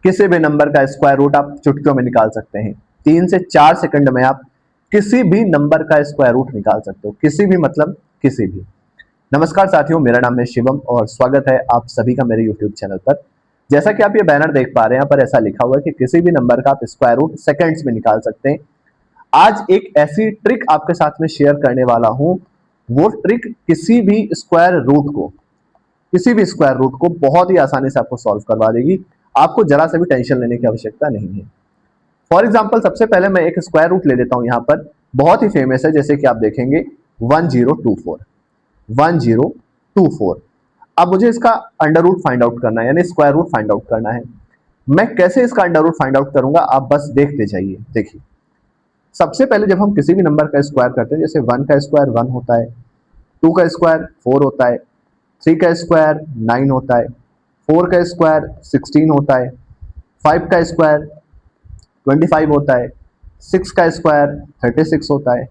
किसी भी नंबर का स्क्वायर रूट आप चुटकियों में निकाल सकते हैं। 3 से 4 सेकंड में आप किसी भी नंबर का स्क्वायर रूट निकाल सकते हो, किसी भी मतलब किसी भी। नमस्कार साथियों, मेरा नाम है शिवम और स्वागत है आप सभी का मेरे यूट्यूब चैनल पर। जैसा कि आप ये बैनर देख पा रहे हैं, यहाँ पर ऐसा लिखा हुआ है कि किसी भी नंबर का आप स्क्वायर रूट सेकंड्स में निकाल सकते हैं। आज एक ऐसी ट्रिक आपके साथ में शेयर करने वाला हूं, वो ट्रिक किसी भी स्क्वायर रूट को बहुत ही आसानी से आपको सॉल्व करवा देगी। आपको जरा से भी टेंशन लेने की आवश्यकता नहीं है। फॉर एग्जाम्पल सबसे पहले मैं एक स्क्वायर रूट ले लेता हूं, यहाँ पर बहुत ही फेमस है, जैसे कि आप देखेंगे 1024। अब मुझे इसका अंडर रूट फाइंड आउट करना है, यानी स्क्वायर रूट फाइंड आउट करना है। मैं कैसे इसका अंडर रूट फाइंड आउट करूंगा, आप बस देखते जाइए। देखिए, सबसे पहले जब हम किसी भी नंबर का स्क्वायर करते हैं, जैसे 1 का स्क्वायर 1 होता है, 2 का स्क्वायर 4 होता है, 3 का स्क्वायर 9 होता है, 4 का स्क्वायर 16 होता है, 5 का स्क्वायर 25 होता है, 6 का स्क्वायर 36 होता है,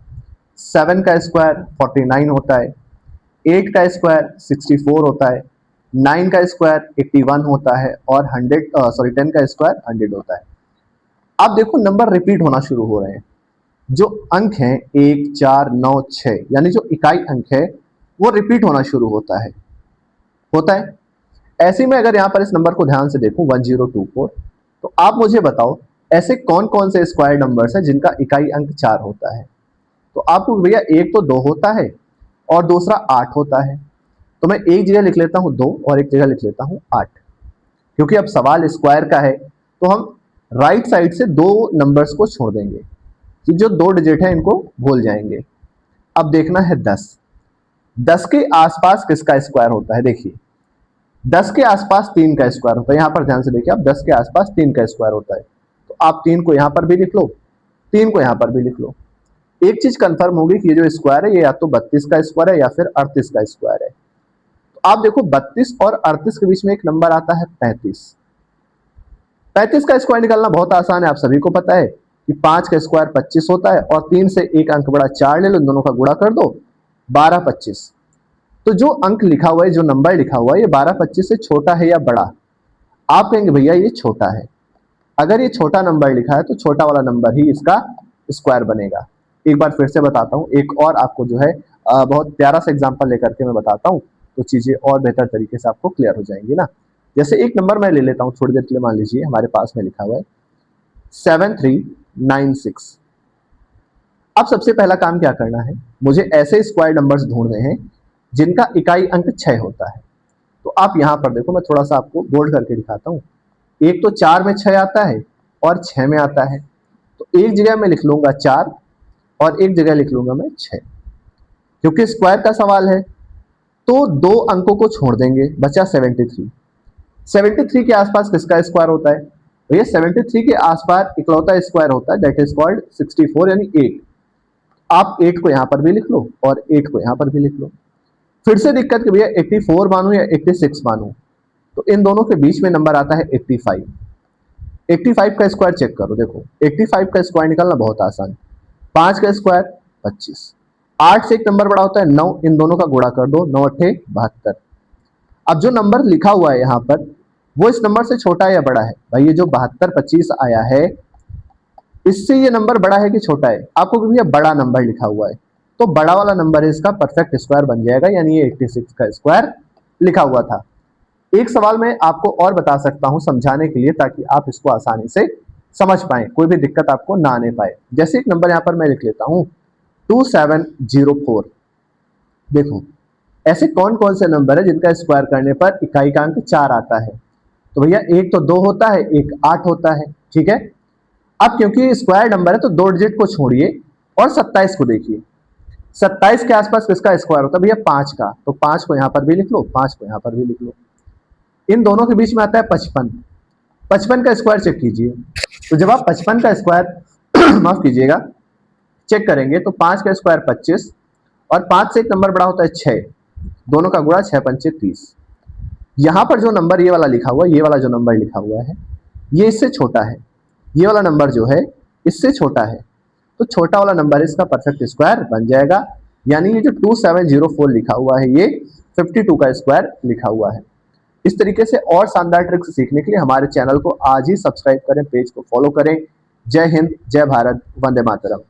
7 का स्क्वायर 49 होता है, 8 का स्क्वायर 64 होता है, 9 का स्क्वायर 81 होता है और 10 का स्क्वायर 100 होता है। अब देखो नंबर रिपीट होना शुरू हो रहे हैं। जो अंक हैं 1, 4, 9, 6, यानी जो इकाई अंक है वो रिपीट होना शुरू होता है। ऐसे में अगर यहाँ पर इस नंबर को ध्यान से देखूं 1024, तो आप मुझे बताओ ऐसे कौन कौन से स्क्वायर नंबर्स हैं जिनका इकाई अंक 4 होता है। तो आपको भैया एक तो 2 होता है और दूसरा 8 होता है। तो मैं एक जगह लिख लेता हूं 2 और एक जगह लिख लेता हूं 8, क्योंकि अब सवाल स्क्वायर का है तो हम राइट साइड से 2 नंबर्स को छोड़ देंगे कि जो 2 डिजिट है इनको भूल जाएंगे। अब देखना है 10 के आसपास किसका स्क्वायर होता है। देखिए 10 के आसपास 3 का स्क्वायर होता है। यहां पर ध्यान से देखिए, आप 10 के आसपास 3 का स्क्वायर होता है, तो आप 3 को यहां पर भी लिख लो, 3 को यहां पर भी लिख लो। एक चीज कंफर्म होगी कि ये जो स्क्वायर है ये या तो 32 का स्क्वायर है या फिर 38 का स्क्वायर है। तो आप देखो 32 और 38 के बीच में एक नंबर आता है 35। 35 का स्क्वायर निकालना बहुत आसान है, आप सभी को पता है कि 5 का स्क्वायर 25 होता है और 3 से एक अंक बड़ा 4 ले लो, इन दोनों का गुणा कर दो, 12 25। तो जो अंक लिखा हुआ है, जो नंबर लिखा हुआ है, ये 12 25 से छोटा है या बड़ा? आप कहेंगे भैया ये छोटा है। अगर ये छोटा नंबर लिखा है तो छोटा वाला नंबर ही इसका स्क्वायर बनेगा। एक बार फिर से बताता हूँ, एक और आपको जो है बहुत प्यारा सा एग्जांपल लेकर के मैं बताता हूँ, तो चीजें और बेहतर तरीके से आपको क्लियर हो जाएंगी ना। जैसे एक नंबर मैं ले लेता हूँ थोड़ी देर के लिए, मान लीजिए हमारे पास में लिखा हुआ है 7396। अब सबसे पहला काम क्या करना है, मुझे ऐसे स्क्वायर नंबर्स ढूंढने हैं जिनका इकाई अंक 6 होता है। तो आप यहां पर देखो, मैं थोड़ा सा आपको बोल्ड करके दिखाता हूं। एक तो 4 में 6 आता है और 6 में आता है, तो एक जगह मैं लिख लूंगा 4 और एक जगह लिख लूंगा मैं 6, क्योंकि स्क्वायर का सवाल है। तो 2 अंकों को छोड़ देंगे, बचा 73। 73 के आसपास किसका स्क्वायर होता है? तो ये 73 के आसपास इकलौता स्क्वायर होता है, दैट इज कॉल्ड 64 यानी 8। आप 8 को यहां पर भी लिख लो और 8 को यहां पर भी लिख लो। फिर से दिक्कत कि भैया 84 मानूं या 86 मानूं, तो इन दोनों के बीच में नंबर आता है 85। 85 का स्क्वायर चेक करो, देखो 85 का स्क्वायर निकालना बहुत आसान। 5 का स्क्वायर 25, 8 से एक नंबर बड़ा होता है 9, इन दोनों का गुणा कर दो, 9 8 72। अब जो नंबर लिखा हुआ है यहाँ पर वो इस नंबर से छोटा है या बड़ा है? भाई ये जो 72 25 आया है, इससे ये नंबर बड़ा है कि छोटा है? आपको भैया बड़ा नंबर लिखा हुआ है, तो बड़ा वाला नंबर इसका परफेक्ट स्क्वायर बन जाएगा, यानी ये 86 का स्क्वायर लिखा हुआ था। एक सवाल मैं आपको और बता सकता हूं समझाने के लिए, ताकि आप इसको आसानी से समझ पाए, कोई भी दिक्कत आपको ना आने पाए। जैसे एक नंबर यहां पर मैं लिख लेता हूं 2704। देखो ऐसे कौन कौन से नंबर है जिनका स्क्वायर करने पर इकाई का अंक 4 आता है? तो भैया एक तो 2 होता है, एक 8 होता है, ठीक है। अब क्योंकि स्क्वायर नंबर है तो 2 डिजिट को छोड़िए और 27 को देखिए। 27 के आसपास किसका स्क्वायर होता है? भैया 5 का, तो 5 को यहां पर भी लिख लो, 5 को यहां पर भी लिख लो। इन दोनों के बीच में आता है 55। 55 का स्क्वायर चेक कीजिए, तो जब आप 55 का स्क्वायर माफ कीजिएगा चेक करेंगे तो 5 का स्क्वायर 25 और 5 से एक नंबर बड़ा होता है 6, दोनों का गुणा 6 पंचे 30। यहां पर जो नंबर ये वाला लिखा हुआ है, ये वाला जो नंबर लिखा हुआ है ये इससे छोटा है, ये वाला नंबर जो है इससे छोटा है, तो छोटा वाला नंबर इसका परफेक्ट स्क्वायर बन जाएगा। यानी ये जो 2704 लिखा हुआ है ये 52 का स्क्वायर लिखा हुआ है। इस तरीके से और शानदार ट्रिक्स सीखने के लिए हमारे चैनल को आज ही सब्सक्राइब करें, पेज को फॉलो करें। जय हिंद, जय भारत, वंदे मातरम।